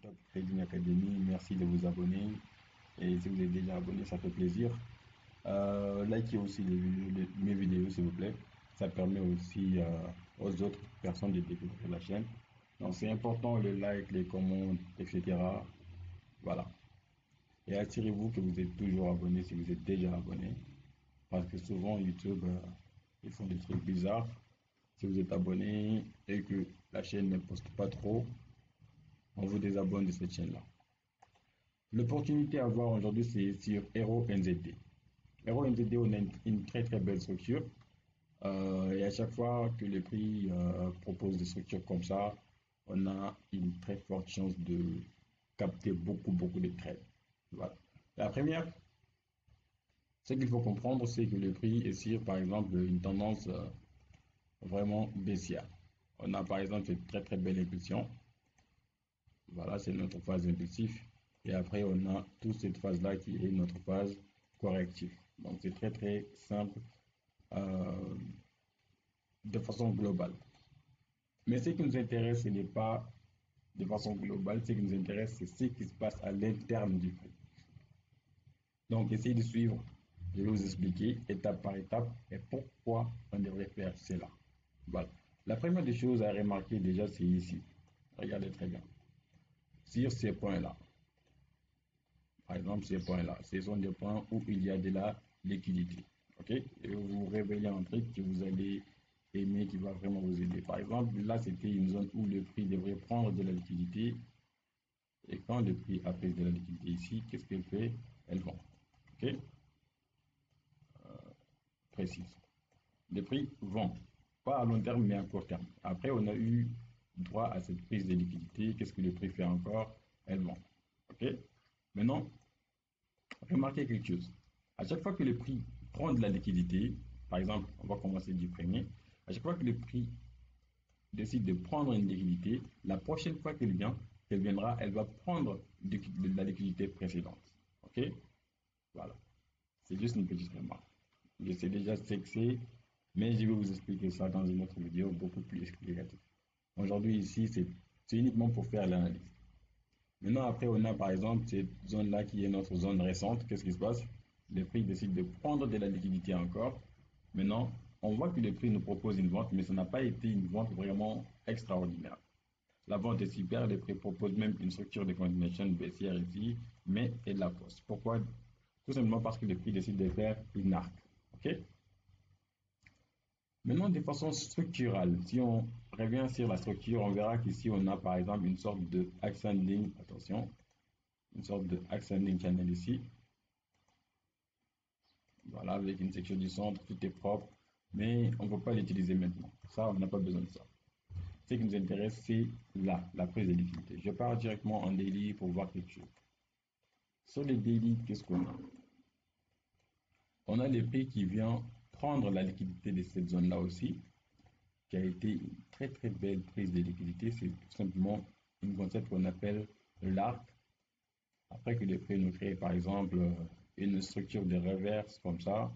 Top Trading Academy. Merci de vous abonner. Et si vous êtes déjà abonné, ça fait plaisir. Likez aussi mes vidéos, s'il vous plaît. Ça permet aussi aux autres personnes de découvrir la chaîne. Donc, c'est important, le like, les commentaires, etc. Voilà. Et assurez-vous que vous êtes toujours abonné si vous êtes déjà abonné. Parce que souvent, YouTube, ils font des trucs bizarres. Si vous êtes abonné et que la chaîne ne poste pas trop, on vous désabonne de cette chaîne-là. L'opportunité à voir aujourd'hui, c'est sur Hero NZD. Hero NZD, on a une très très belle structure. Et à chaque fois que le prix propose des structures comme ça, on a une très forte chance de capter beaucoup de trades. Voilà. La première, ce qu'il faut comprendre, c'est que le prix est sur, par exemple, une tendance vraiment baissière. On a par exemple une très très belle impulsion. Voilà, c'est notre phase impulsive. Et après, on a toute cette phase-là qui est notre phase corrective. Donc, c'est très très simple euh, de façon globale. Mais ce qui nous intéresse, ce n'est pas de façon globale. Ce qui nous intéresse, c'est ce qui se passe à l'interne du prix. Donc, essayez de suivre. Je vais vous expliquer étape par étape et pourquoi on devrait faire cela. Voilà. La première des choses à remarquer déjà, c'est ici. Regardez très bien. Sur ces points-là. Par exemple, ces points-là, ce sont des points où il y a de la liquidité. OK? Et vous révélez un truc que vous allez aimer, qui va vraiment vous aider. Par exemple, là, c'était une zone où le prix devrait prendre de la liquidité. Et quand le prix a pris de la liquidité ici, qu'est-ce qu'elle fait? Elle vend. OK? Précise. Le prix vend. Pas à long terme, mais à court terme. Après, on a eu droit à cette prise de liquidité. Qu'est-ce que le prix fait encore? Elle vend. OK? Maintenant, remarquez quelque chose. À chaque fois que le prix prend de la liquidité, par exemple, on va commencer du premier, à chaque fois que le prix décide de prendre une liquidité, la prochaine fois qu'elle viendra, elle va prendre de la liquidité précédente. OK? Voilà. C'est juste une petite remarque. Je sais déjà ce que c'est, mais je vais vous expliquer ça dans une autre vidéo beaucoup plus explicative. Aujourd'hui, ici, c'est uniquement pour faire l'analyse. Maintenant, après, on a par exemple cette zone-là qui est notre zone récente. Qu'est-ce qui se passe? Le prix décide de prendre de la liquidité encore. Maintenant, on voit que le prix nous propose une vente, mais ça n'a pas été une vente vraiment extraordinaire. La vente est super, le prix propose même une structure de continuation baissière ici, mais elle la pose. Pourquoi? Tout simplement parce que le prix décide de faire une arc. OK? Maintenant, de façon structurelle, si on revient sur la structure, on verra qu'ici, on a par exemple une sorte de ascending, attention, une sorte de ascending channel ici. Voilà, avec une section du centre, tout est propre, mais on ne peut pas l'utiliser maintenant. Ça, on n'a pas besoin de ça. Ce qui nous intéresse, c'est là, la prise de liquidité. Je pars directement en daily pour voir quelque chose. Sur les daily, qu'est-ce qu'on a? On a le prix qui vient prendre la liquidité de cette zone-là aussi, qui a été une très très belle prise de liquidité. C'est tout simplement une concept qu'on appelle l'arc. Après que le prix nous crée par exemple une structure de reverse comme ça,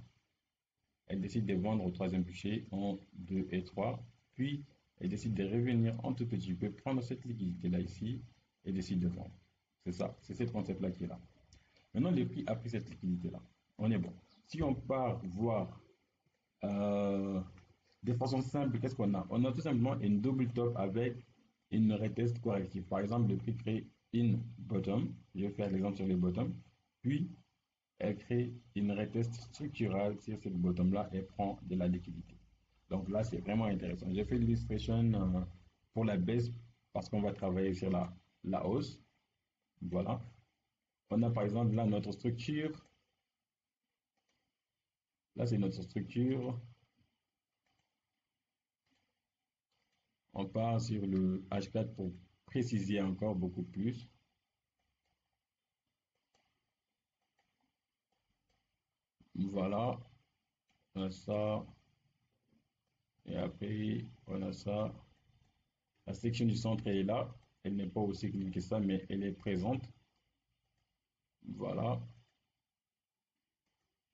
elle décide de vendre au troisième bûcher en 2 et 3, puis elle décide de revenir en tout petit peu, prendre cette liquidité-là ici et décide de vendre. C'est ça, c'est ce concept-là qui est là. Maintenant, le prix a pris cette liquidité-là. On est bon. Si on part voir euh, de façon simple, qu'est-ce qu'on a? On a tout simplement une double top avec une retest corrective. Par exemple, le prix crée une bottom. Je vais faire l'exemple sur les bottoms. Puis, elle crée une retest structurale sur cette bottom-là et prend de la liquidité. Donc là, c'est vraiment intéressant. J'ai fait l'illustration pour la baisse parce qu'on va travailler sur la hausse. Voilà. On a par exemple là notre structure. Là, c'est notre structure. On part sur le H4 pour préciser encore beaucoup plus. Voilà, on a ça. Et après, on a ça. La section du centre est là. Elle n'est pas aussi clean que ça, mais elle est présente. Voilà.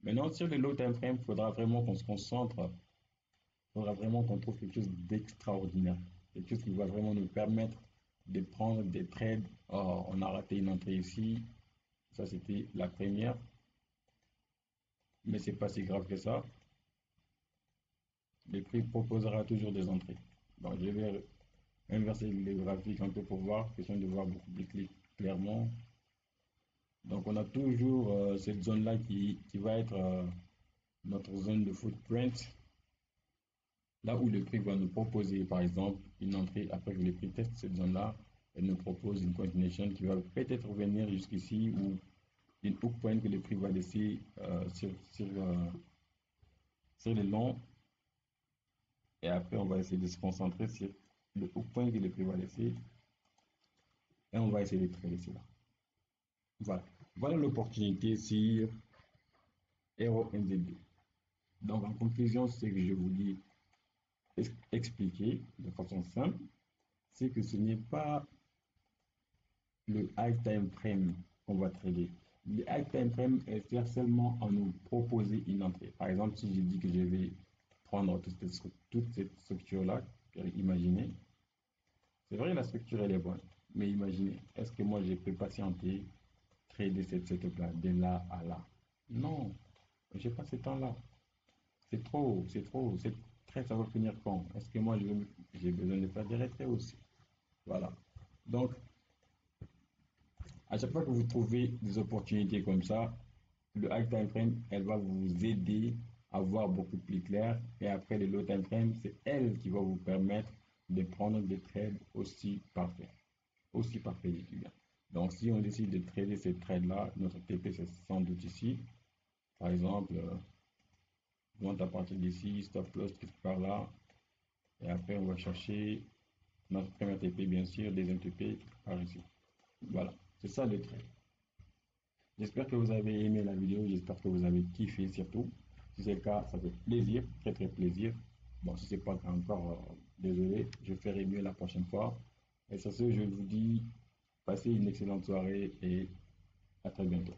Maintenant, sur le low time frame, il faudra vraiment qu'on se concentre. Il faudra vraiment qu'on trouve quelque chose d'extraordinaire. Quelque chose qui va vraiment nous permettre de prendre des trades. Oh, on a raté une entrée ici. Ça, c'était la première. Mais c'est pas si grave que ça. Le prix proposera toujours des entrées. Donc, je vais inverser le graphique un peu pour voir, question de voir beaucoup plus clairement. Donc, on a toujours cette zone-là qui va être notre zone de footprint. Là où le prix va nous proposer, par exemple, une entrée après que le prix teste cette zone-là, elle nous propose une continuation qui va peut-être venir jusqu'ici ou une hook point que le prix va laisser sur le long. Et après, on va essayer de se concentrer sur le hook point que le prix va laisser et on va essayer de trader cela. Voilà. Voilà l'opportunité sur Euro NZD. Donc, en conclusion, ce que je voulais expliquer de façon simple, c'est que ce n'est pas le high time frame qu'on va trader. Le high time frame sert seulement à nous proposer une entrée. Par exemple, si je dis que je vais prendre toute cette structure-là, imaginez, c'est vrai, la structure elle est bonne, mais imaginez, est-ce que moi je peux patienter, trader cette setup-là de là à là? Non, j'ai pas ce temps-là. C'est trop, c'est trop. Cette trade, ça va finir quand? Est-ce que moi j'ai besoin de faire des retraits aussi? Voilà. Donc, à chaque fois que vous trouvez des opportunités comme ça, le high time frame, elle va vous aider à voir beaucoup plus clair. Et après, le low time frame, c'est elle qui va vous permettre de prendre des trades aussi parfaits. Aussi parfaits, les clients. Donc, si on décide de trader ces trades-là, notre TP, c'est sans doute ici. Par exemple, monte à partir d'ici, stop loss quelque part là. Et après, on va chercher notre premier TP, bien sûr, deuxième TP quelque part ici. Voilà, c'est ça le trade. J'espère que vous avez aimé la vidéo, j'espère que vous avez kiffé surtout. Si c'est le cas, ça fait plaisir, très très plaisir. Bon, si c'est pas encore, désolé, je ferai mieux la prochaine fois. Et sur ce, je vous dis, passez une excellente soirée et à très bientôt.